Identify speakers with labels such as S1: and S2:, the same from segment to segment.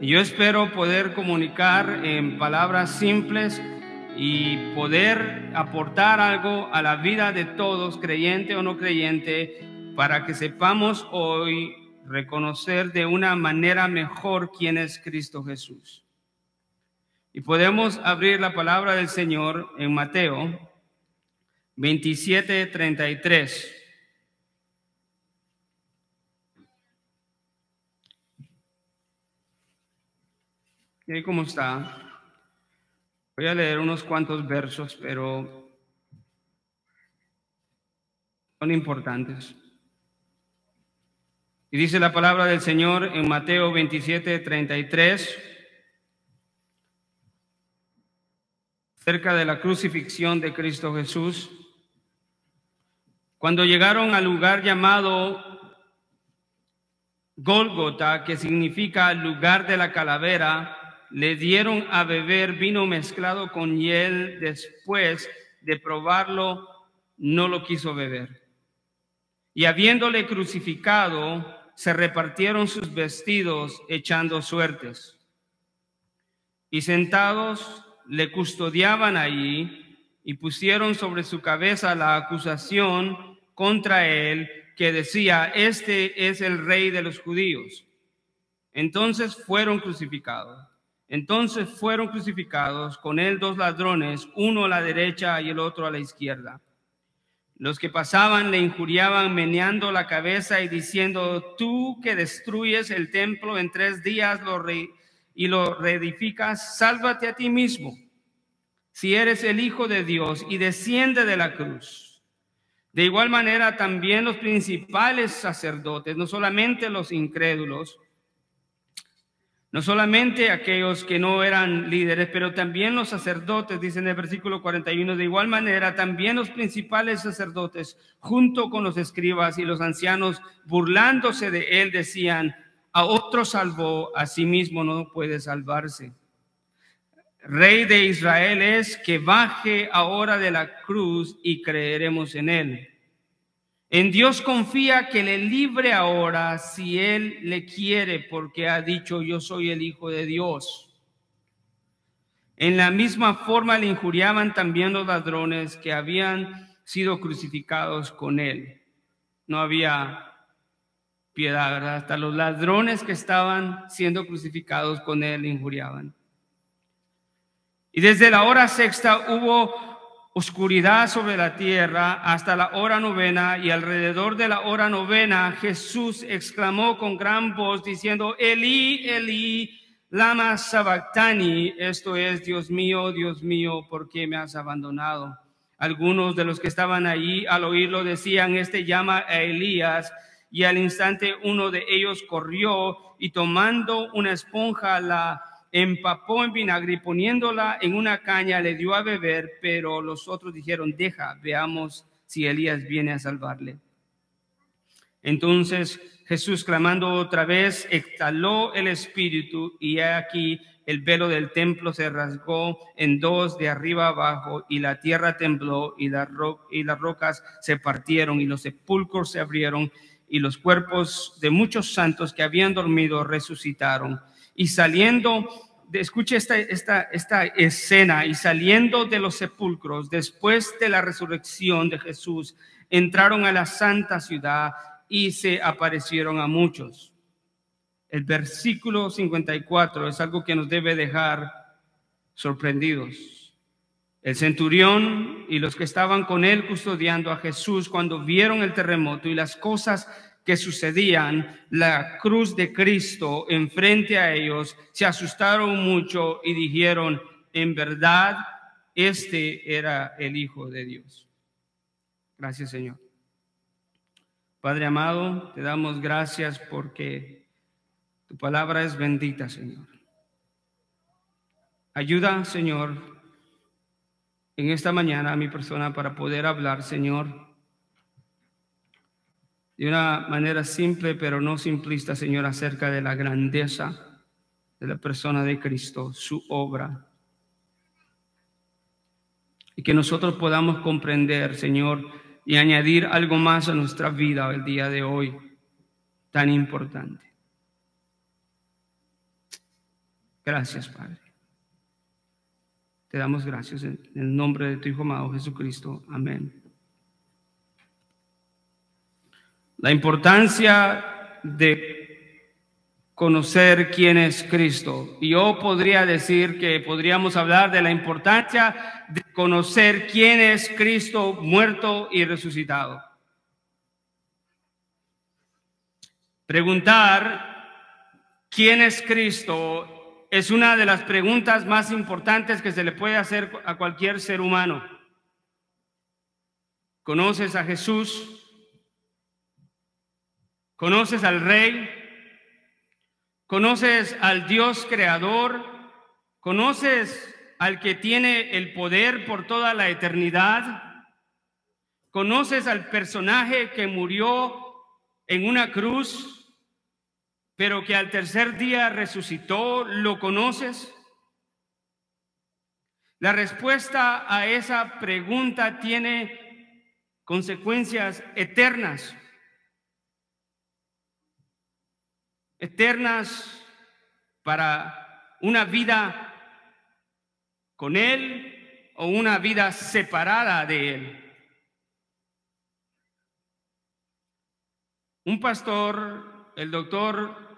S1: Y yo espero poder comunicar en palabras simples y poder aportar algo a la vida de todos, creyente o no creyente, para que sepamos hoy reconocer de una manera mejor quién es Cristo Jesús. Y podemos abrir la palabra del Señor en Mateo 27:33. ¿Y ahí cómo está? Voy a leer unos cuantos versos, pero son importantes. Y dice la palabra del Señor en Mateo 27:33, cerca de la crucifixión de Cristo Jesús. Cuando llegaron al lugar llamado Gólgota, que significa lugar de la calavera, le dieron a beber vino mezclado con hiel. Después de probarlo, no lo quiso beber. Y habiéndole crucificado, se repartieron sus vestidos echando suertes. Y sentados le custodiaban allí y pusieron sobre su cabeza la acusación contra él, que decía: este es el rey de los judíos. Entonces fueron crucificados con él 2 ladrones, uno a la derecha y el otro a la izquierda. Los que pasaban le injuriaban meneando la cabeza y diciendo: tú que destruyes el templo en 3 días y lo reedificas, sálvate a ti mismo, si eres el Hijo de Dios, y desciende de la cruz. De igual manera también los principales sacerdotes, no solamente los incrédulos, no solamente aquellos que no eran líderes, pero también los sacerdotes, dice en el versículo 41, de igual manera también los principales sacerdotes, junto con los escribas y los ancianos, burlándose de él, decían: a otro salvó, a sí mismo no puede salvarse. Rey de Israel es, que baje ahora de la cruz y creeremos en él. En Dios confía que le libre ahora si él le quiere, porque ha dicho: yo soy el Hijo de Dios. En la misma forma le injuriaban también los ladrones que habían sido crucificados con él. No había piedad, ¿verdad? Hasta los ladrones que estaban siendo crucificados con él le injuriaban. Y desde la hora sexta hubo oscuridad sobre la tierra hasta la hora 9, y alrededor de la hora 9 Jesús exclamó con gran voz diciendo: Elí, Elí, lama sabactani, esto es: Dios mío, ¿por qué me has abandonado? Algunos de los que estaban allí al oírlo decían: este llama a Elías. Y al instante uno de ellos corrió y tomando una esponja la empapó en vinagre y poniéndola en una caña le dio a beber. Pero los otros dijeron: deja, veamos si Elías viene a salvarle. Entonces Jesús, clamando otra vez, exhaló el espíritu, y he aquí el velo del templo se rasgó en 2 de arriba abajo, y la tierra tembló, y las rocas se partieron, y los sepulcros se abrieron, y los cuerpos de muchos santos que habían dormido resucitaron. Y saliendo, escuche esta escena, y saliendo de los sepulcros después de la resurrección de Jesús, entraron a la santa ciudad y se aparecieron a muchos. El versículo 54 es algo que nos debe dejar sorprendidos. El centurión y los que estaban con él custodiando a Jesús, cuando vieron el terremoto y las cosas que sucedían, la cruz de Cristo enfrente a ellos, se asustaron mucho y dijeron: en verdad, este era el Hijo de Dios. Gracias, Señor. Padre amado, te damos gracias porque tu palabra es bendita, Señor. Ayuda, Señor, en esta mañana a mi persona para poder hablar, Señor, de una manera simple pero no simplista, Señor, acerca de la grandeza de la persona de Cristo, su obra. Y que nosotros podamos comprender, Señor, y añadir algo más a nuestra vida el día de hoy, tan importante. Gracias, Padre. Te damos gracias en el nombre de tu Hijo amado Jesucristo. Amén. La importancia de conocer quién es Cristo. Y yo podría decir que podríamos hablar de la importancia de conocer quién es Cristo muerto y resucitado. Preguntar quién es Cristo es una de las preguntas más importantes que se le puede hacer a cualquier ser humano. ¿Conoces a Jesús? ¿Conoces al Rey? ¿Conoces al Dios creador? ¿Conoces al que tiene el poder por toda la eternidad? ¿Conoces al personaje que murió en una cruz, pero que al tercer día resucitó? ¿Lo conoces? La respuesta a esa pregunta tiene consecuencias eternas. Eternas para una vida con Él o una vida separada de Él. Un pastor, el doctor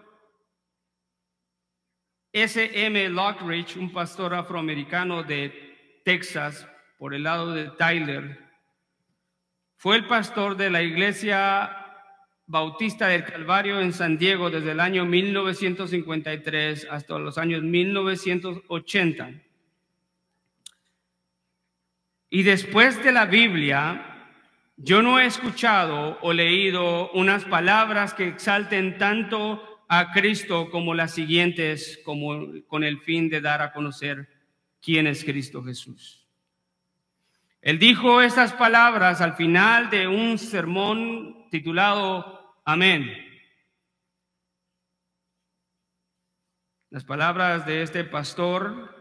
S1: S.M. Lockridge, un pastor afroamericano de Texas, por el lado de Tyler, fue el pastor de la Iglesia Bautista del Calvario en San Diego desde el año 1953 hasta los años 1980. Y después de la Biblia, yo no he escuchado o leído unas palabras que exalten tanto a Cristo como las siguientes, como con el fin de dar a conocer quién es Cristo Jesús. Él dijo estas palabras al final de un sermón titulado Amén. Las palabras de este pastor,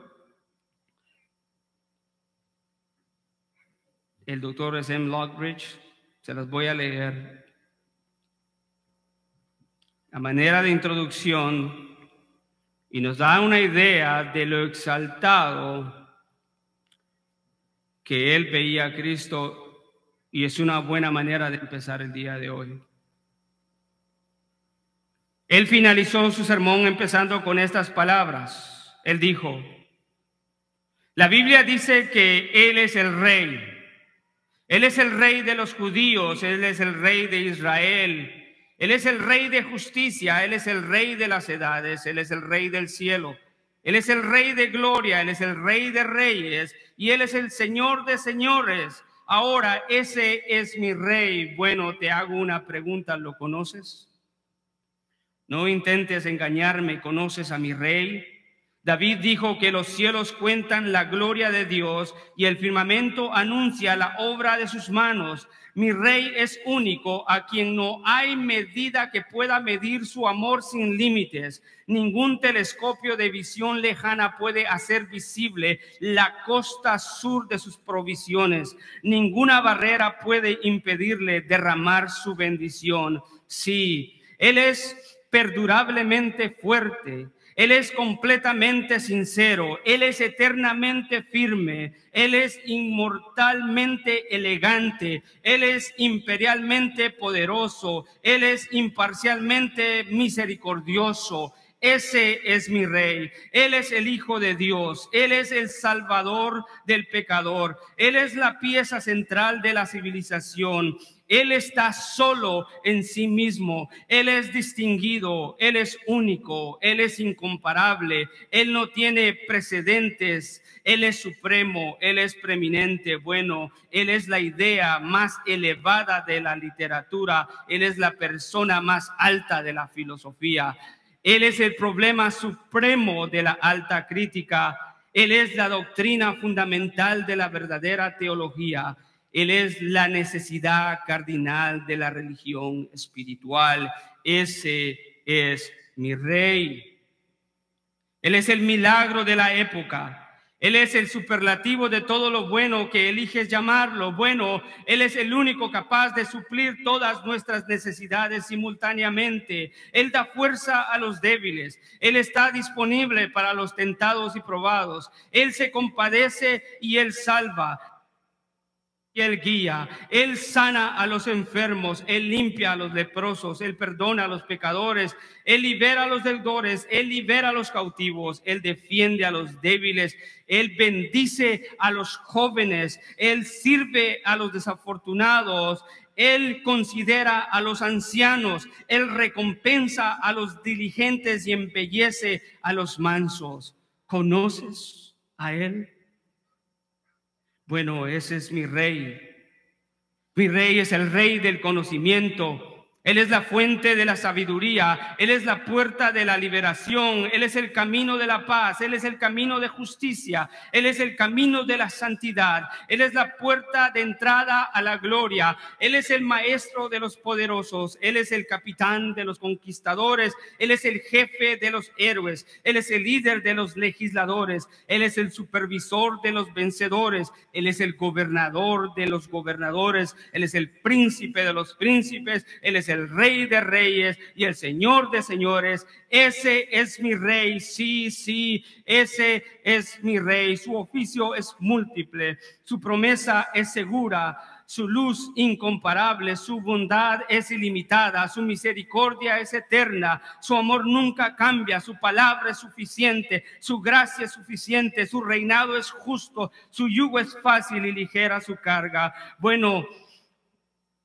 S1: el doctor S.M. Lockridge, se las voy a leer a manera de introducción y nos da una idea de lo exaltado que él veía a Cristo, y es una buena manera de empezar el día de hoy. Él finalizó su sermón empezando con estas palabras. Él dijo: la Biblia dice que Él es el Rey. Él es el Rey de los judíos, Él es el Rey de Israel, Él es el Rey de justicia, Él es el Rey de las edades, Él es el Rey del cielo, Él es el Rey de gloria, Él es el Rey de reyes y Él es el Señor de señores. Ahora, ese es mi Rey. Bueno, te hago una pregunta, ¿lo conoces? No intentes engañarme, ¿conoces a mi Rey? David dijo que los cielos cuentan la gloria de Dios y el firmamento anuncia la obra de sus manos. Mi Rey es único, a quien no hay medida que pueda medir su amor sin límites. Ningún telescopio de visión lejana puede hacer visible la costa sur de sus provisiones. Ninguna barrera puede impedirle derramar su bendición. Sí, Él es perdurablemente fuerte. Él es completamente sincero, Él es eternamente firme, Él es inmortalmente elegante, Él es imperialmente poderoso, Él es imparcialmente misericordioso. Ese es mi Rey. Él es el Hijo de Dios. Él es el Salvador del pecador. Él es la pieza central de la civilización. Él está solo en sí mismo. Él es distinguido. Él es único. Él es incomparable. Él no tiene precedentes. Él es supremo. Él es preeminente. Bueno, Él es la idea más elevada de la literatura. Él es la persona más alta de la filosofía. Él es el problema supremo de la alta crítica. Él es la doctrina fundamental de la verdadera teología. Él es la necesidad cardinal de la religión espiritual. Ese es mi Rey. Él es el milagro de la época. Él es el superlativo de todo lo bueno que eliges llamarlo bueno. Él es el único capaz de suplir todas nuestras necesidades simultáneamente. Él da fuerza a los débiles. Él está disponible para los tentados y probados. Él se compadece y Él salva. Y Él guía, Él sana a los enfermos, Él limpia a los leprosos, Él perdona a los pecadores, Él libera a los deudores, Él libera a los cautivos, Él defiende a los débiles, Él bendice a los jóvenes, Él sirve a los desafortunados, Él considera a los ancianos, Él recompensa a los diligentes y embellece a los mansos. ¿Conoces a Él? Bueno, ese es mi rey. Mi rey es el rey del conocimiento. Él es la fuente de la sabiduría. Él es la puerta de la liberación. Él es el camino de la paz. Él es el camino de justicia. Él es el camino de la santidad. Él es la puerta de entrada a la gloria. Él es el maestro de los poderosos. Él es el capitán de los conquistadores. Él es el jefe de los héroes. Él es el líder de los legisladores. Él es el supervisor de los vencedores. Él es el gobernador de los gobernadores. Él es el príncipe de los príncipes. Él es el rey de reyes y el señor de señores. Ese es mi rey, sí, sí, ese es mi rey. Su oficio es múltiple, su promesa es segura, su luz incomparable, su bondad es ilimitada, su misericordia es eterna, su amor nunca cambia, su palabra es suficiente, su gracia es suficiente, su reinado es justo, su yugo es fácil y ligera su carga. Bueno,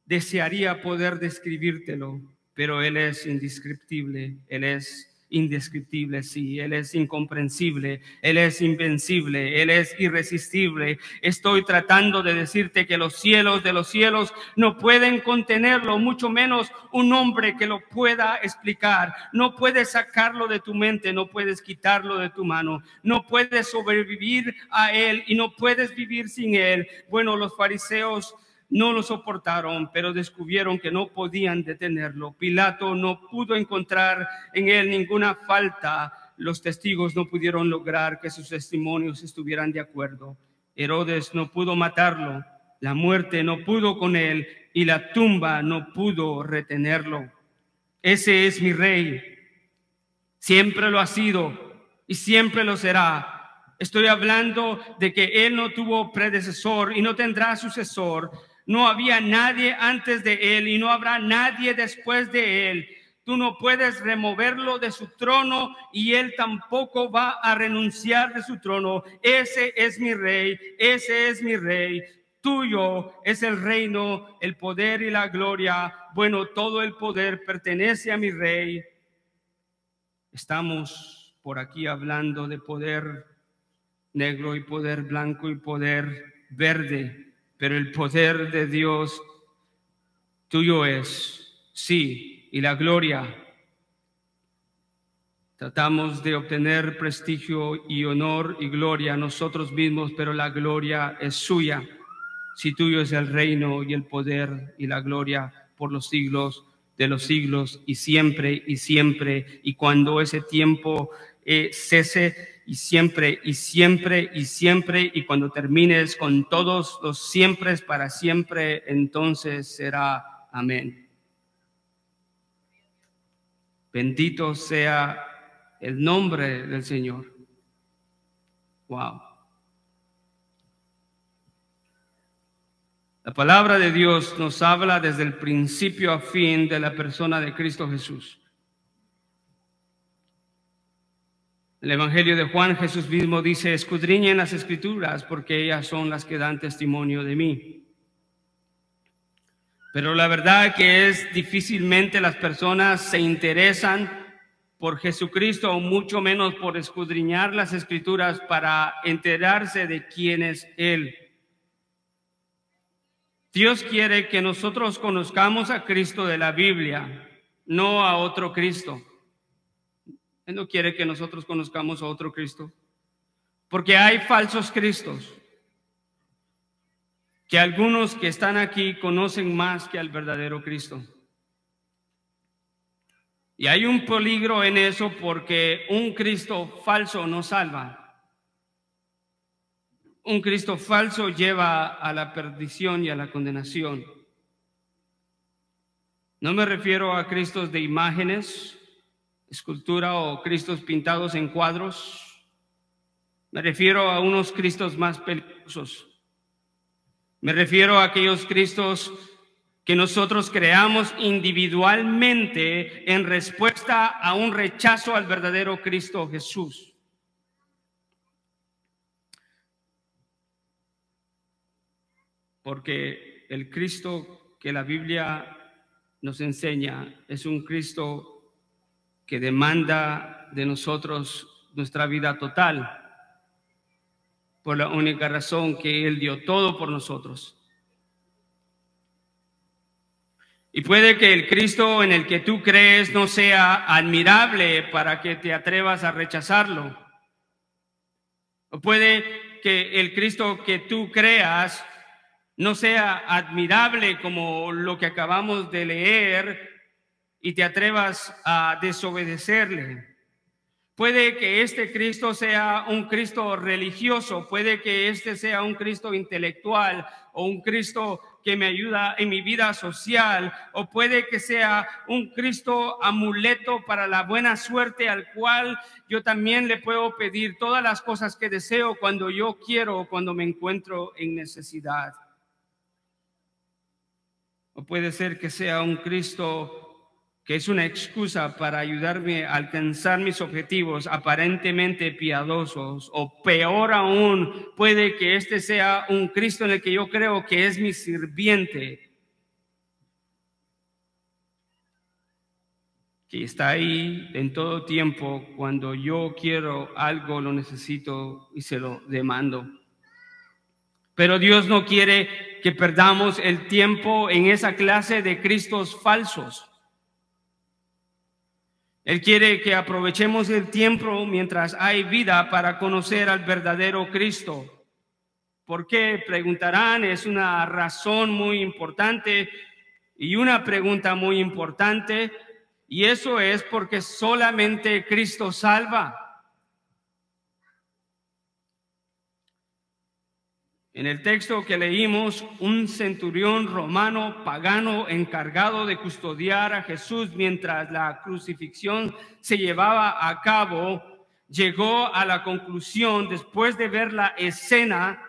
S1: desearía poder describírtelo, pero Él es indescriptible, Él es indescriptible, sí, Él es incomprensible, Él es invencible, Él es irresistible. Estoy tratando de decirte que los cielos de los cielos no pueden contenerlo, mucho menos un hombre que lo pueda explicar. No puedes sacarlo de tu mente, no puedes quitarlo de tu mano, no puedes sobrevivir a Él y no puedes vivir sin Él. Bueno, los fariseos no lo soportaron, pero descubrieron que no podían detenerlo. Pilato no pudo encontrar en él ninguna falta. Los testigos no pudieron lograr que sus testimonios estuvieran de acuerdo. Herodes no pudo matarlo. La muerte no pudo con él y la tumba no pudo retenerlo. Ese es mi rey. Siempre lo ha sido y siempre lo será. Estoy hablando de que él no tuvo predecesor y no tendrá sucesor. No había nadie antes de él y no habrá nadie después de él. Tú no puedes removerlo de su trono y él tampoco va a renunciar de su trono. Ese es mi rey, ese es mi rey. Tuyo es el reino, el poder y la gloria. Bueno, todo el poder pertenece a mi rey. Estamos por aquí hablando de poder negro y poder blanco y poder verde. Pero el poder de Dios tuyo es, sí, y la gloria. Tratamos de obtener prestigio y honor y gloria nosotros mismos, pero la gloria es suya. Si tuyo es el reino y el poder y la gloria por los siglos de los siglos y siempre y siempre. Y cuando ese tiempo cese, y siempre, y siempre, y siempre, y cuando termines con todos los siempre para siempre, entonces será amén. Bendito sea el nombre del Señor. Wow. La palabra de Dios nos habla desde el principio a fin de la persona de Cristo Jesús. El Evangelio de Juan, Jesús mismo dice: escudriñen las Escrituras porque ellas son las que dan testimonio de mí. Pero la verdad que es difícilmente las personas se interesan por Jesucristo, o mucho menos por escudriñar las Escrituras para enterarse de quién es Él. Dios quiere que nosotros conozcamos a Cristo de la Biblia, no a otro Cristo. Él no quiere que nosotros conozcamos a otro Cristo, porque hay falsos cristos, que algunos que están aquí conocen más que al verdadero Cristo. Y hay un peligro en eso, porque un Cristo falso no salva. Un Cristo falso lleva a la perdición y a la condenación. No me refiero a Cristos de imágenes, escultura o Cristos pintados en cuadros. Me refiero a unos Cristos más peligrosos. Me refiero a aquellos Cristos que nosotros creamos individualmente en respuesta a un rechazo al verdadero Cristo Jesús. Porque el Cristo que la Biblia nos enseña es un Cristo que demanda de nosotros nuestra vida total, por la única razón que Él dio todo por nosotros. Y puede que el Cristo en el que tú crees no sea admirable para que te atrevas a rechazarlo. O puede que el Cristo que tú creas no sea admirable como lo que acabamos de leer y te atrevas a desobedecerle. Puede que este Cristo sea un Cristo religioso, puede que este sea un Cristo intelectual o un Cristo que me ayuda en mi vida social, o puede que sea un Cristo amuleto para la buena suerte al cual yo también le puedo pedir todas las cosas que deseo cuando yo quiero o cuando me encuentro en necesidad. O puede ser que sea un Cristo que es una excusa para ayudarme a alcanzar mis objetivos aparentemente piadosos, o peor aún, puede que este sea un Cristo en el que yo creo que es mi sirviente, que está ahí en todo tiempo cuando yo quiero algo, lo necesito y se lo demando. Pero Dios no quiere que perdamos el tiempo en esa clase de Cristos falsos. Él quiere que aprovechemos el tiempo mientras hay vida para conocer al verdadero Cristo. ¿Por qué? Preguntarán, es una razón muy importante y una pregunta muy importante, y eso es porque solamente Cristo salva. En el texto que leímos, un centurión romano pagano encargado de custodiar a Jesús mientras la crucifixión se llevaba a cabo, llegó a la conclusión, después de ver la escena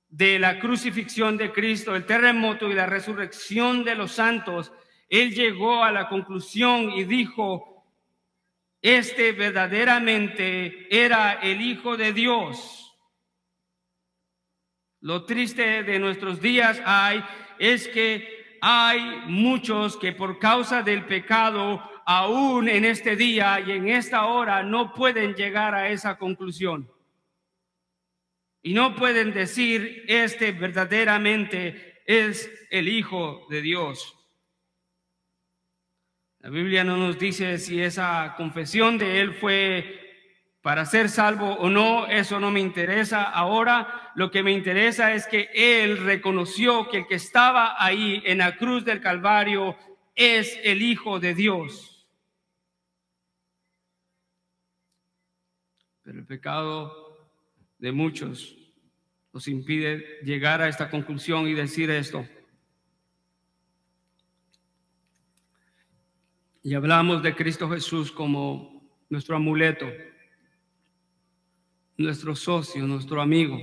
S1: de la crucifixión de Cristo, el terremoto y la resurrección de los santos, él llegó a la conclusión y dijo: este verdaderamente era el Hijo de Dios. Lo triste de nuestros días es que hay muchos que por causa del pecado, aún en este día y en esta hora, no pueden llegar a esa conclusión. Y no pueden decir, este verdaderamente es el Hijo de Dios. La Biblia no nos dice si esa confesión de él fue para ser salvo o no. Eso no me interesa ahora. Lo que me interesa es que él reconoció que el que estaba ahí en la cruz del Calvario es el Hijo de Dios. Pero el pecado de muchos nos impide llegar a esta conclusión y decir esto. Y hablamos de Cristo Jesús como nuestro amuleto, nuestro socio, nuestro amigo.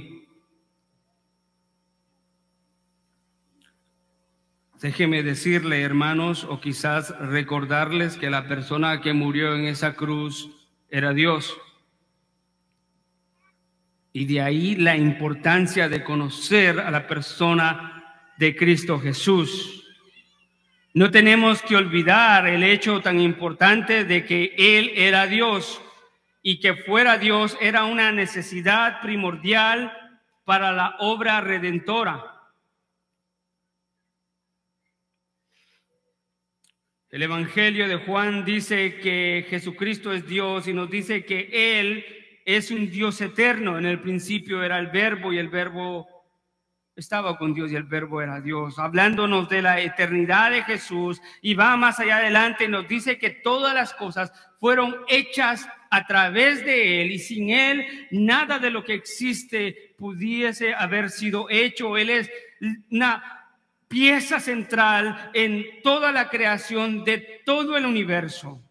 S1: Déjeme decirle, hermanos, o quizás recordarles que la persona que murió en esa cruz era Dios. Y de ahí la importancia de conocer a la persona de Cristo Jesús. No tenemos que olvidar el hecho tan importante de que Él era Dios, y que fuera Dios era una necesidad primordial para la obra redentora. El Evangelio de Juan dice que Jesucristo es Dios y nos dice que Él es un Dios eterno. En el principio era el Verbo y el Verbo estaba con Dios y el Verbo era Dios, hablándonos de la eternidad de Jesús. Y va más allá adelante, nos dice que todas las cosas fueron hechas a través de Él, y sin Él nada de lo que existe pudiese haber sido hecho. Él es una pieza central en toda la creación de todo el universo.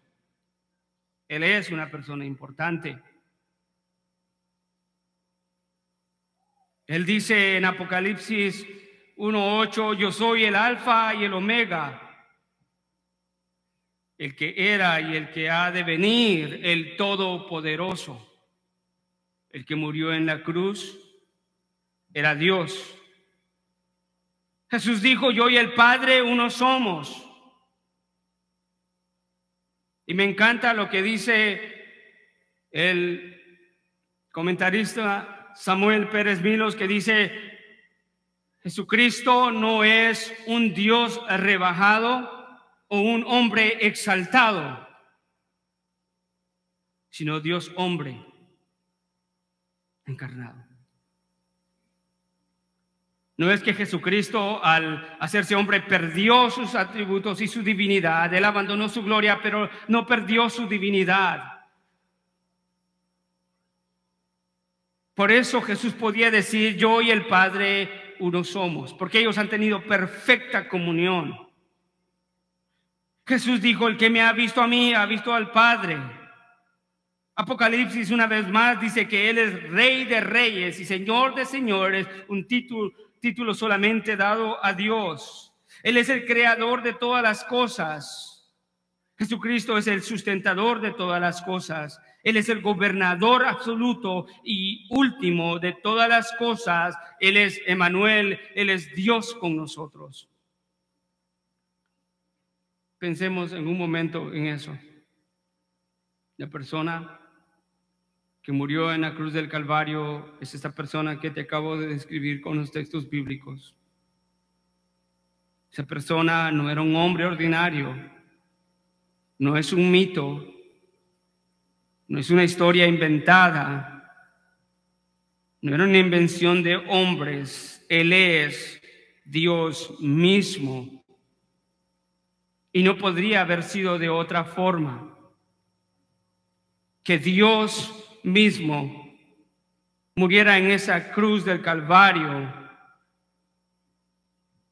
S1: Él es una persona importante. Él dice en Apocalipsis 1:8, yo soy el alfa y el omega, el que era y el que ha de venir, el todopoderoso. El que murió en la cruz era Dios. Jesús dijo, yo y el Padre uno somos. Y me encanta lo que dice el comentarista Samuel Pérez Milos, que dice, Jesucristo no es un Dios rebajado o un hombre exaltado, sino Dios hombre encarnado. No es que Jesucristo al hacerse hombre perdió sus atributos y su divinidad. Él abandonó su gloria, pero no perdió su divinidad. Por eso Jesús podía decir, yo y el Padre uno somos, porque ellos han tenido perfecta comunión. Jesús dijo, el que me ha visto a mí, ha visto al Padre. Apocalipsis una vez más dice que Él es Rey de Reyes y Señor de Señores, un título solamente dado a Dios. Él es el creador de todas las cosas. Jesucristo es el sustentador de todas las cosas. Él es el gobernador absoluto y último de todas las cosas. Él es Emmanuel, Él es Dios con nosotros. Pensemos en un momento en eso. La persona que murió en la cruz del Calvario es esta persona que te acabo de describir con los textos bíblicos. Esa persona no era un hombre ordinario, no es un mito, no es una historia inventada, no era una invención de hombres. Él es Dios mismo y no podría haber sido de otra forma. Que Dios mismo muriera en esa cruz del Calvario.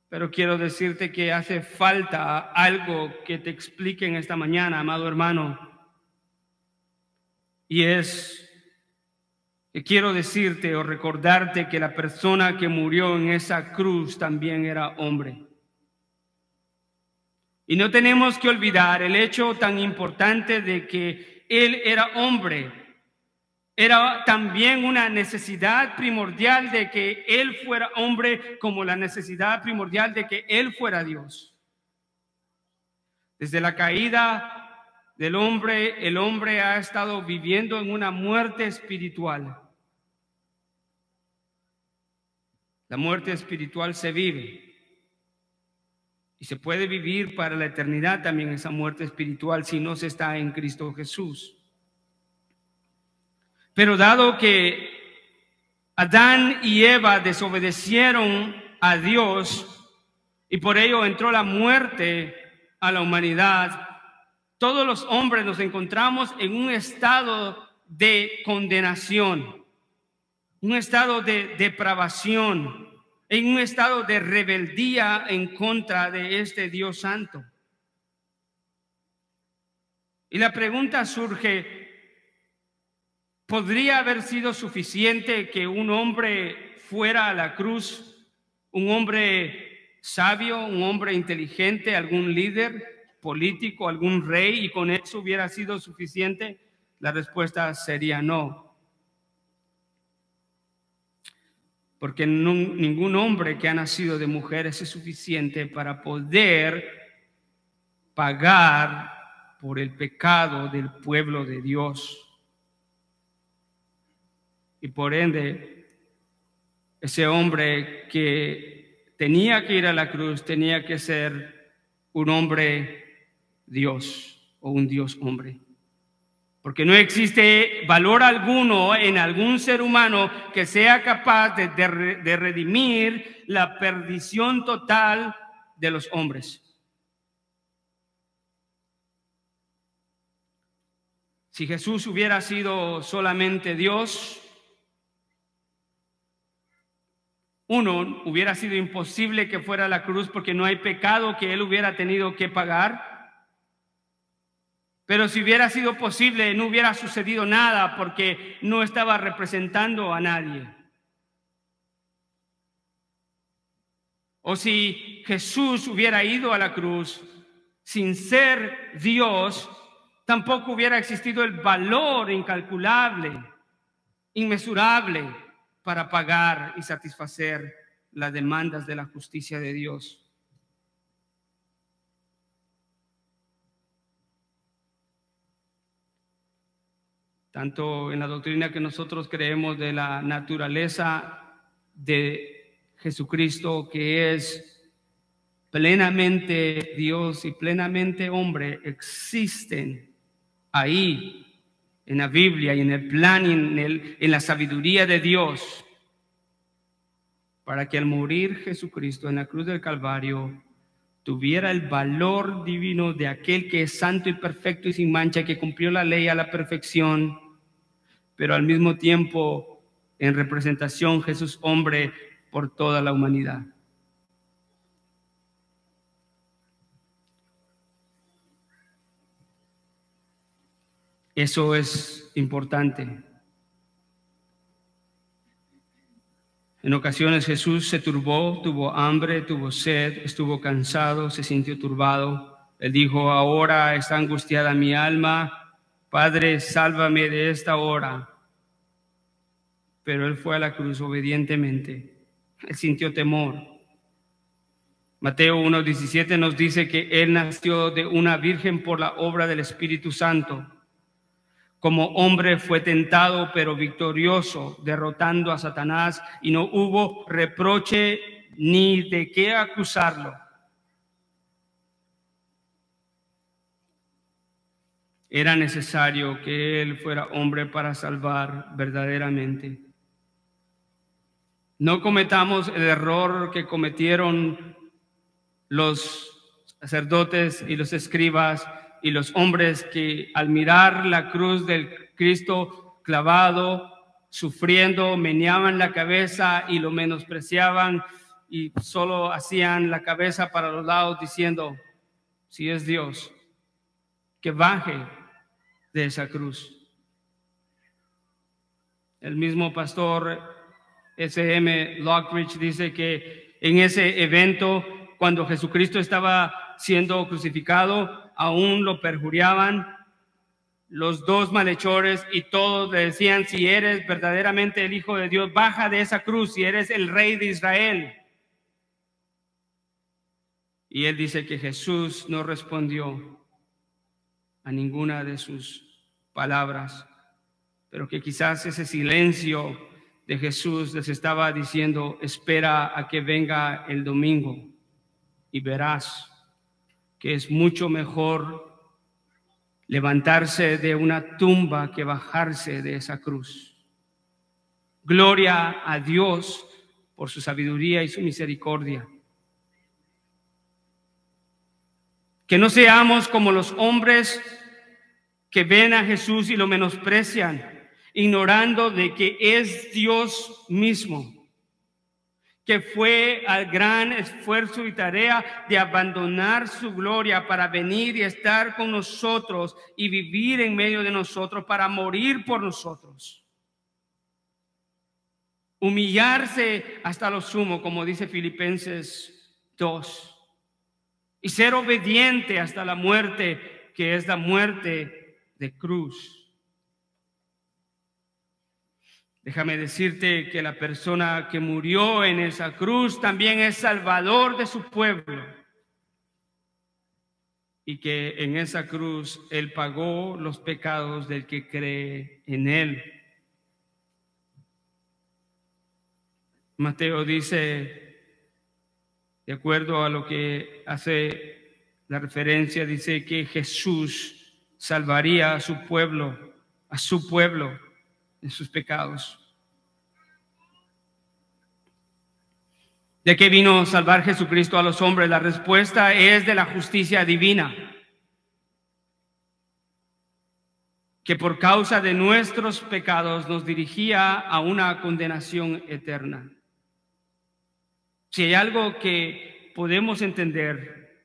S1: Pero quiero decirte que hace falta algo que te explique en esta mañana, amado hermano. Y es que quiero decirte o recordarte que la persona que murió en esa cruz también era hombre. Y no tenemos que olvidar el hecho tan importante de que Él era hombre. Era también una necesidad primordial de que Él fuera hombre, como la necesidad primordial de que Él fuera Dios. Desde la caída del hombre, el hombre ha estado viviendo en una muerte espiritual. La muerte espiritual se vive y se puede vivir para la eternidad también esa muerte espiritual si no se está en Cristo Jesús. Pero dado que Adán y Eva desobedecieron a Dios y por ello entró la muerte a la humanidad, todos los hombres nos encontramos en un estado de condenación, un estado de depravación, en un estado de rebeldía en contra de este Dios santo. Y la pregunta surge, ¿podría haber sido suficiente que un hombre fuera a la cruz, un hombre sabio, un hombre inteligente, algún líder político, algún rey, y con eso hubiera sido suficiente? La respuesta sería no. Porque ningún hombre que ha nacido de mujer es suficiente para poder pagar por el pecado del pueblo de Dios. Y por ende, ese hombre que tenía que ir a la cruz tenía que ser un hombre Dios o un Dios hombre. Porque no existe valor alguno en algún ser humano que sea capaz de redimir la perdición total de los hombres. Si Jesús hubiera sido solamente Dios, Uno, hubiera sido imposible que fuera a la cruz porque no hay pecado que él hubiera tenido que pagar. Pero si hubiera sido posible, no hubiera sucedido nada porque no estaba representando a nadie. O si Jesús hubiera ido a la cruz sin ser Dios, tampoco hubiera existido el valor incalculable, inmesurable para pagar y satisfacer las demandas de la justicia de Dios. Tanto en la doctrina que nosotros creemos de la naturaleza de Jesucristo, que es plenamente Dios y plenamente hombre, existen ahí en la Biblia y en el plan y en la sabiduría de Dios, para que al morir Jesucristo en la cruz del Calvario tuviera el valor divino de aquel que es santo y perfecto y sin mancha, que cumplió la ley a la perfección, pero al mismo tiempo en representación Jesús hombre por toda la humanidad. Eso es importante. En ocasiones Jesús se turbó, tuvo hambre, tuvo sed, estuvo cansado, se sintió turbado. Él dijo: ahora está angustiada mi alma, Padre, sálvame de esta hora. Pero él fue a la cruz obedientemente. Él sintió temor. Mateo 1:17 nos dice que él nació de una virgen por la obra del Espíritu Santo. Como hombre fue tentado, pero victorioso, derrotando a Satanás, y no hubo reproche ni de qué acusarlo. Era necesario que él fuera hombre para salvar verdaderamente. No cometamos el error que cometieron los sacerdotes y los escribas y los hombres que al mirar la cruz del Cristo clavado, sufriendo, meneaban la cabeza y lo menospreciaban y solo hacían la cabeza para los lados diciendo: si es Dios, que baje de esa cruz. El mismo pastor S.M. Lockridge dice que en ese evento, cuando Jesucristo estaba siendo crucificado, aún lo perjuraban los dos malhechores y todos le decían: si eres verdaderamente el Hijo de Dios, baja de esa cruz, si eres el Rey de Israel. Y él dice que Jesús no respondió a ninguna de sus palabras, pero que quizás ese silencio de Jesús les estaba diciendo: espera a que venga el domingo y verás que es mucho mejor levantarse de una tumba que bajarse de esa cruz. Gloria a Dios por su sabiduría y su misericordia. Que no seamos como los hombres que ven a Jesús y lo menosprecian, ignorando de que es Dios mismo, que fue al gran esfuerzo y tarea de abandonar su gloria para venir y estar con nosotros y vivir en medio de nosotros, para morir por nosotros. Humillarse hasta lo sumo, como dice Filipenses 2, y ser obediente hasta la muerte, que es la muerte de cruz. Déjame decirte que la persona que murió en esa cruz también es salvador de su pueblo, y que en esa cruz Él pagó los pecados del que cree en Él. Mateo dice, de acuerdo a lo que hace la referencia, dice que Jesús salvaría a su pueblo de sus pecados. ¿De qué vino a salvar Jesucristo a los hombres? La respuesta es de la justicia divina, que por causa de nuestros pecados nos dirigía a una condenación eterna. Si hay algo que podemos entender,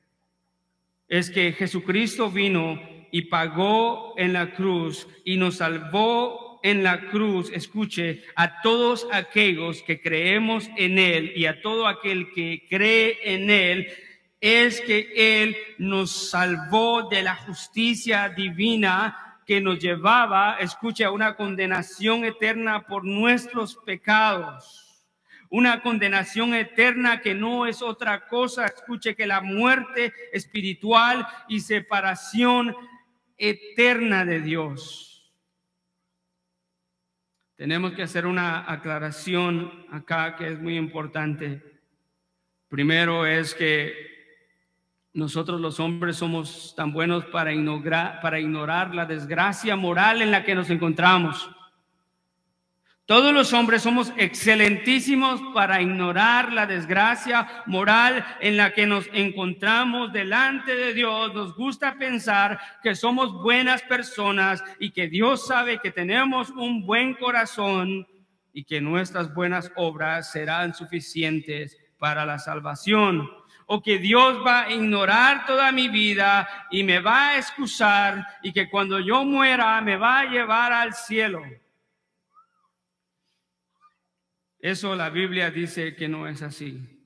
S1: es que Jesucristo vino y pagó en la cruz y nos salvó en la cruz. Escuche, a todos aquellos que creemos en Él y a todo aquel que cree en Él, es que Él nos salvó de la justicia divina que nos llevaba, escuche, a una condenación eterna por nuestros pecados. Una condenación eterna que no es otra cosa, escuche, que la muerte espiritual y separación eterna de Dios. Tenemos que hacer una aclaración acá que es muy importante. Primero es que nosotros los hombres somos tan buenos para ignorar la desgracia moral en la que nos encontramos. Todos los hombres somos excelentísimos para ignorar la desgracia moral en la que nos encontramos delante de Dios. Nos gusta pensar que somos buenas personas y que Dios sabe que tenemos un buen corazón y que nuestras buenas obras serán suficientes para la salvación. O que Dios va a ignorar toda mi vida y me va a excusar y que cuando yo muera me va a llevar al cielo. Eso la Biblia dice que no es así.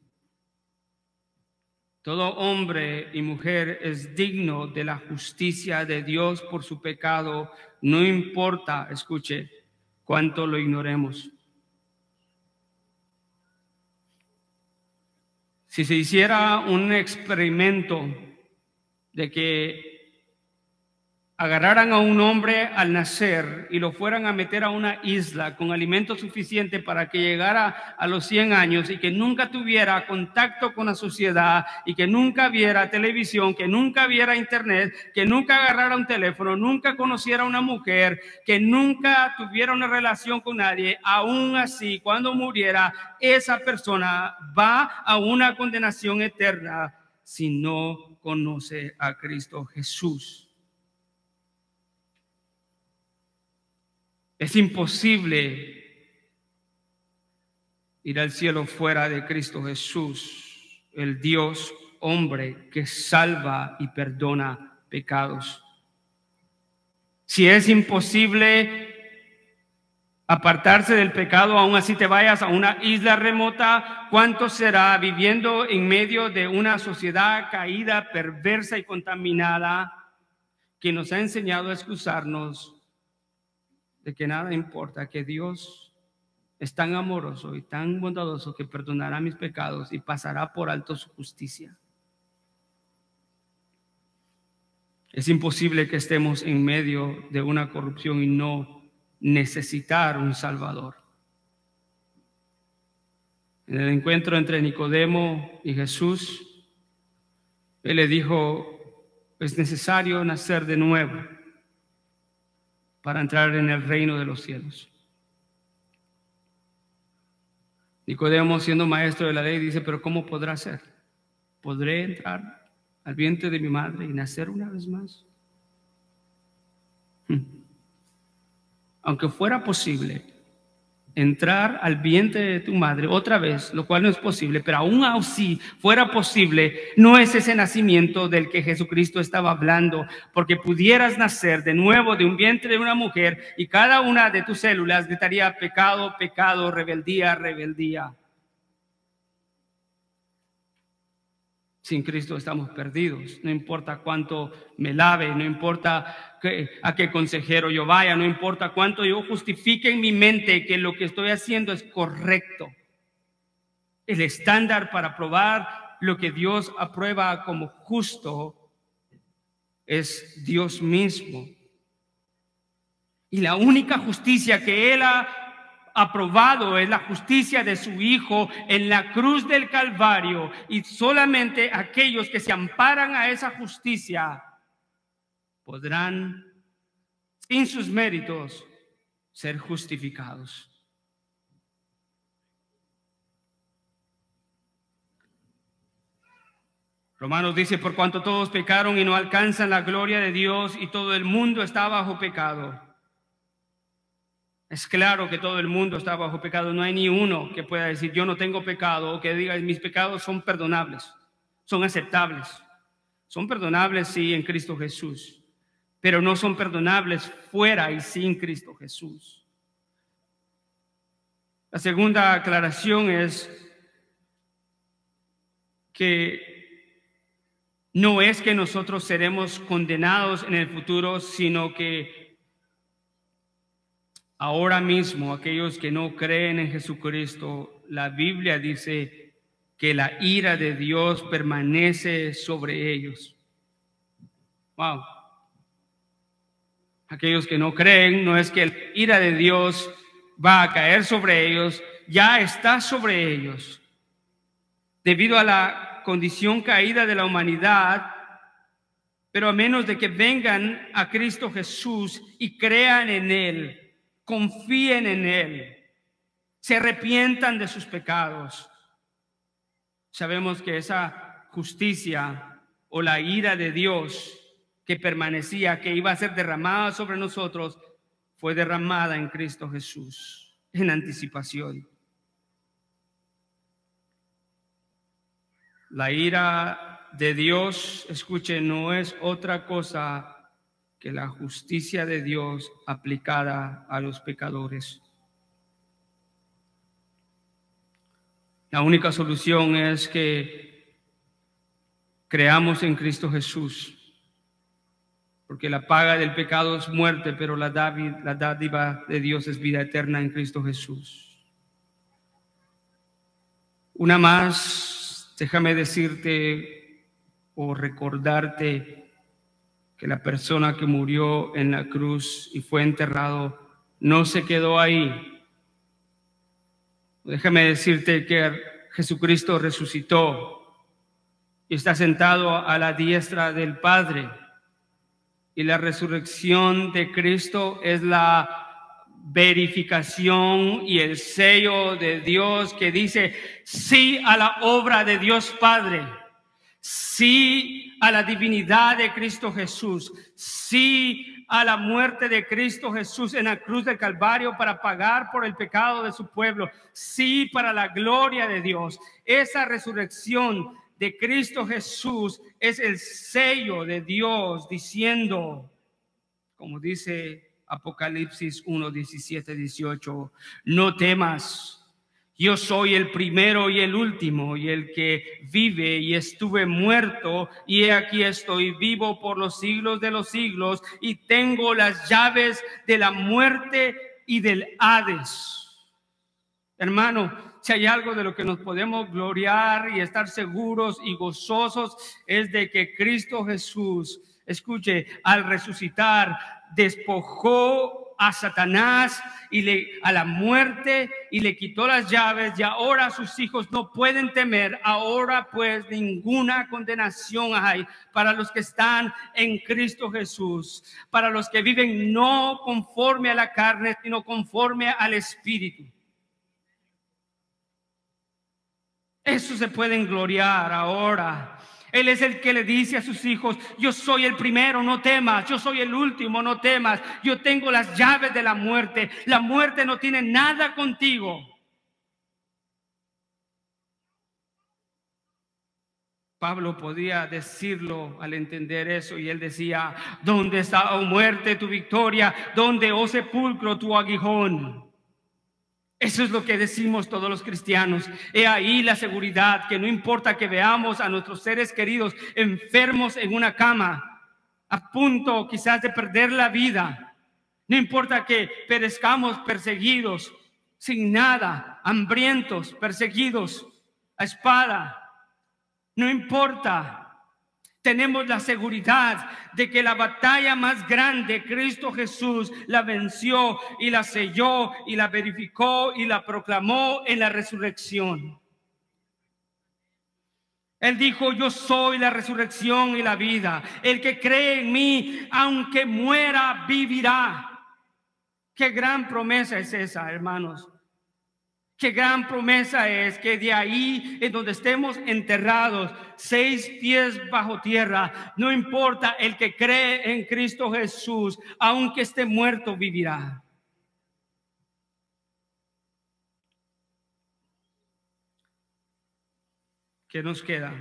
S1: Todo hombre y mujer es digno de la justicia de Dios por su pecado, no importa, escuche, cuánto lo ignoremos. Si se hiciera un experimento de que agarraran a un hombre al nacer y lo fueran a meter a una isla con alimento suficiente para que llegara a los 100 años y que nunca tuviera contacto con la sociedad y que nunca viera televisión, que nunca viera internet, que nunca agarrara un teléfono, nunca conociera a una mujer, que nunca tuviera una relación con nadie, aún así, cuando muriera, esa persona va a una condenación eterna si no conoce a Cristo Jesús. Es imposible ir al cielo fuera de Cristo Jesús, el Dios hombre que salva y perdona pecados. Si es imposible apartarse del pecado, aún así te vayas a una isla remota, ¿cuánto será viviendo en medio de una sociedad caída, perversa y contaminada que nos ha enseñado a excusarnos de que nada importa, que Dios es tan amoroso y tan bondadoso que perdonará mis pecados y pasará por alto su justicia? Es imposible que estemos en medio de una corrupción y no necesitar un Salvador. En el encuentro entre Nicodemo y Jesús, Él le dijo, es necesario nacer de nuevo para entrar en el reino de los cielos. Nicodemo, siendo maestro de la ley, dice, pero ¿cómo podrá ser? ¿Podré entrar al vientre de mi madre y nacer una vez más? Aunque fuera posible entrar al vientre de tu madre otra vez, lo cual no es posible, pero aún así fuera posible, no es ese nacimiento del que Jesucristo estaba hablando, porque pudieras nacer de nuevo de un vientre de una mujer y cada una de tus células gritaría pecado, pecado, rebeldía, rebeldía. Sin Cristo estamos perdidos. No importa cuánto me lave, no importa a qué consejero yo vaya, no importa cuánto yo justifique en mi mente que lo que estoy haciendo es correcto. El estándar para probar lo que Dios aprueba como justo es Dios mismo. Y la única justicia que Él ha aprobado es la justicia de su Hijo en la cruz del Calvario, y solamente aquellos que se amparan a esa justicia podrán, sin sus méritos, ser justificados. Romanos dice, por cuanto todos pecaron y no alcanzan la gloria de Dios y todo el mundo está bajo pecado. Es claro que todo el mundo está bajo pecado. No hay ni uno que pueda decir yo no tengo pecado, o que diga mis pecados son perdonables, son aceptables. Son perdonables sí en Cristo Jesús, pero no son perdonables fuera y sin Cristo Jesús. La segunda aclaración es que no es que nosotros seremos condenados en el futuro, sino que ahora mismo aquellos que no creen en Jesucristo, la Biblia dice que la ira de Dios permanece sobre ellos. Wow. Aquellos que no creen, no es que la ira de Dios va a caer sobre ellos, ya está sobre ellos. Debido a la condición caída de la humanidad, pero a menos de que vengan a Cristo Jesús y crean en Él, confíen en Él, se arrepientan de sus pecados, sabemos que esa justicia o la ira de Dios que permanecía, que iba a ser derramada sobre nosotros, fue derramada en Cristo Jesús en anticipación. La ira de Dios, escuchen, no es otra cosa que la justicia de Dios aplicada a los pecadores. La única solución es que creamos en Cristo Jesús, porque la paga del pecado es muerte, pero la dádiva de Dios es vida eterna en Cristo Jesús. Una más, déjame decirte o recordarte que la persona que murió en la cruz y fue enterrado no se quedó ahí. Déjame decirte que Jesucristo resucitó y está sentado a la diestra del Padre. Y la resurrección de Cristo es la verificación y el sello de Dios que dice sí a la obra de Dios Padre, sí a la divinidad de Cristo Jesús, sí a la muerte de Cristo Jesús en la cruz del Calvario para pagar por el pecado de su pueblo, sí para la gloria de Dios. Esa resurrección de Cristo Jesús es el sello de Dios diciendo, como dice Apocalipsis 1, 17, 18, no temas. Yo soy el primero y el último y el que vive, y estuve muerto y aquí estoy vivo por los siglos de los siglos, y tengo las llaves de la muerte y del Hades. Hermano, si hay algo de lo que nos podemos gloriar y estar seguros y gozosos, es de que Cristo Jesús, escuche, al resucitar despojó a Satanás y a la muerte, y le quitó las llaves, y ahora sus hijos no pueden temer. Ahora pues ninguna condenación hay para los que están en Cristo Jesús, para los que viven no conforme a la carne, sino conforme al Espíritu. Eso se pueden gloriar ahora. Él es el que le dice a sus hijos, yo soy el primero, no temas. Yo soy el último, no temas. Yo tengo las llaves de la muerte. La muerte no tiene nada contigo. Pablo podía decirlo al entender eso, y él decía, ¿dónde está, oh muerte, tu victoria? ¿Dónde, oh sepulcro, tu aguijón? Eso es lo que decimos todos los cristianos. He ahí la seguridad, que no importa que veamos a nuestros seres queridos enfermos en una cama, a punto quizás de perder la vida. No importa que perezcamos perseguidos, sin nada, hambrientos, perseguidos a espada. No importa. Tenemos la seguridad de que la batalla más grande, Cristo Jesús la venció y la selló y la verificó y la proclamó en la resurrección. Él dijo, yo soy la resurrección y la vida. El que cree en mí, aunque muera, vivirá. Qué gran promesa es esa, hermanos. Qué gran promesa es que de ahí, en donde estemos enterrados, 6 pies bajo tierra, no importa, el que cree en Cristo Jesús, aunque esté muerto, vivirá. ¿Qué nos queda?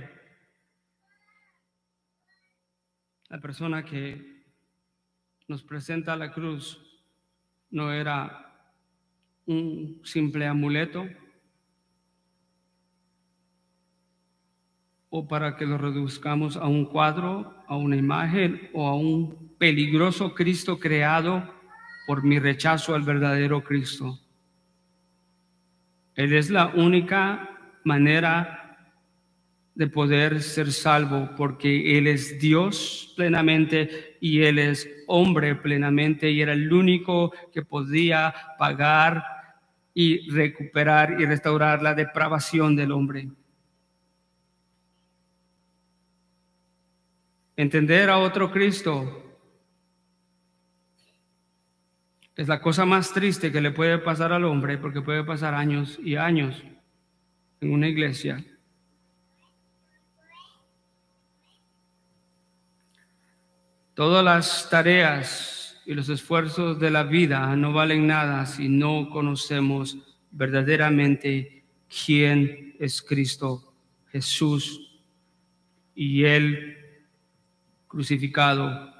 S1: La persona que nos presenta la cruz no era un simple amuleto, o para que lo reduzcamos a un cuadro, a una imagen o a un peligroso Cristo creado por mi rechazo al verdadero Cristo. Él es la única manera de poder ser salvo, porque Él es Dios plenamente y Él es hombre plenamente, y era el único que podía pagar y recuperar y restaurar la depravación del hombre. Entender a otro Cristo es la cosa más triste que le puede pasar al hombre, porque puede pasar años y años en una iglesia. Todas las tareas y los esfuerzos de la vida no valen nada si no conocemos verdaderamente quién es Cristo Jesús y Él crucificado,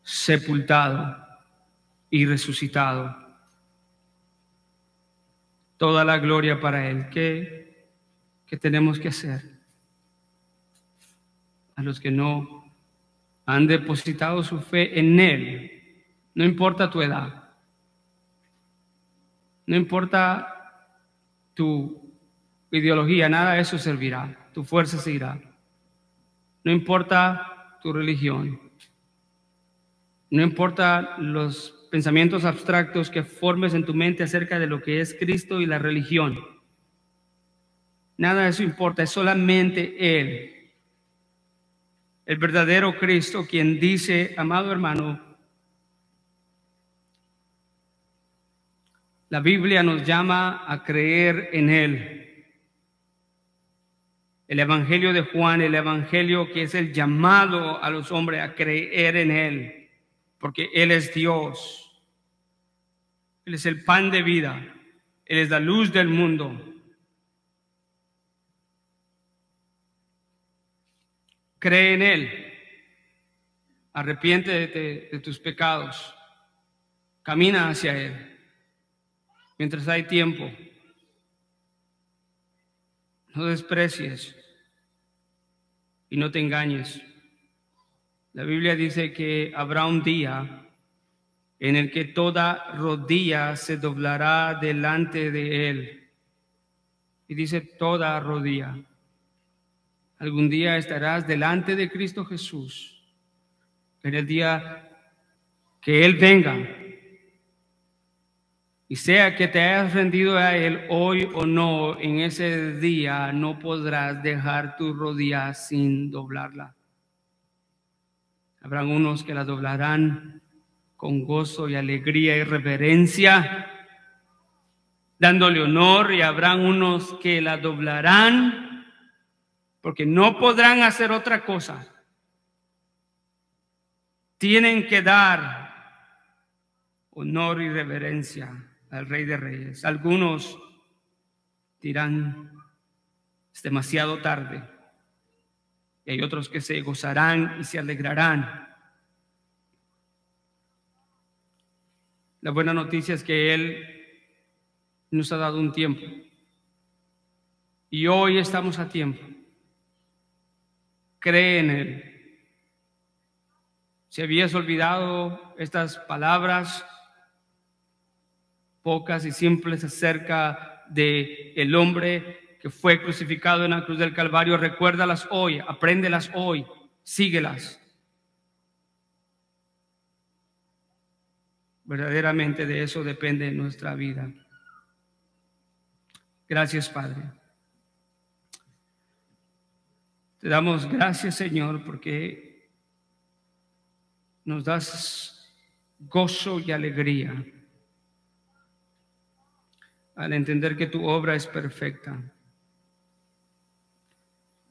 S1: sepultado y resucitado. Toda la gloria para Él. ¿Qué tenemos que hacer? A los que no han depositado su fe en Él, no importa tu edad, no importa tu ideología, nada de eso servirá, tu fuerza seguirá. No importa tu religión, no importa los pensamientos abstractos que formes en tu mente acerca de lo que es Cristo y la religión. Nada de eso importa, es solamente Él, el verdadero Cristo, quien dice, amado hermano, la Biblia nos llama a creer en Él. El Evangelio de Juan, el Evangelio que es el llamado a los hombres a creer en Él, porque Él es Dios. Él es el pan de vida. Él es la luz del mundo. Cree en Él. Arrepiéntete de tus pecados. Camina hacia Él mientras hay tiempo. No desprecies y no te engañes. La Biblia dice que habrá un día en el que toda rodilla se doblará delante de Él. Y dice toda rodilla. Algún día estarás delante de Cristo Jesús. En el día que Él venga. Y sea que te hayas rendido a Él hoy o no, en ese día no podrás dejar tu rodilla sin doblarla. Habrán unos que la doblarán con gozo y alegría y reverencia, dándole honor, y habrán unos que la doblarán porque no podrán hacer otra cosa. Tienen que dar honor y reverencia al Rey de Reyes. Algunos dirán, es demasiado tarde. Y hay otros que se gozarán y se alegrarán. La buena noticia es que Él nos ha dado un tiempo. Y hoy estamos a tiempo. Cree en Él. Si habías olvidado estas palabras pocas y simples acerca de el hombre que fue crucificado en la cruz del Calvario, recuérdalas hoy, apréndelas hoy, síguelas. Verdaderamente de eso depende nuestra vida. Gracias, Padre. Te damos gracias, Señor, porque nos das gozo y alegría al entender que tu obra es perfecta.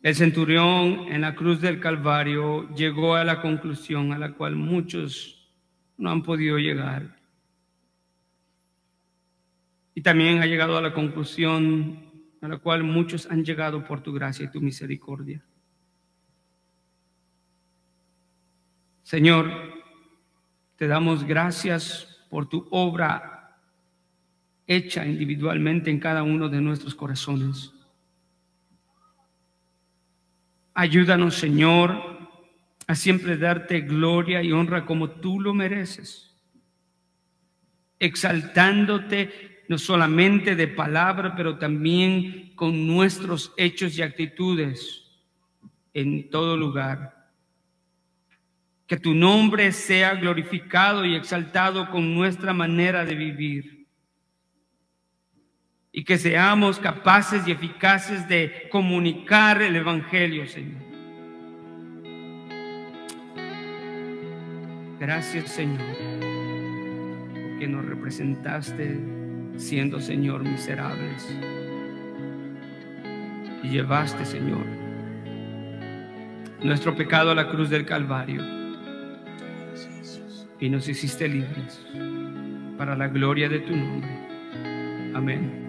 S1: El centurión en la cruz del Calvario llegó a la conclusión a la cual muchos no han podido llegar. Y también ha llegado a la conclusión a la cual muchos han llegado por tu gracia y tu misericordia. Señor, te damos gracias por tu obra hecha individualmente en cada uno de nuestros corazones. Ayúdanos, Señor, a siempre darte gloria y honra como tú lo mereces, exaltándote no solamente de palabra, pero también con nuestros hechos y actitudes en todo lugar. Que tu nombre sea glorificado y exaltado con nuestra manera de vivir. Y que seamos capaces y eficaces de comunicar el Evangelio, Señor. Gracias, Señor, porque nos representaste siendo, Señor, miserables. Y llevaste, Señor, nuestro pecado a la cruz del Calvario. Y nos hiciste libres para la gloria de tu nombre. Amén.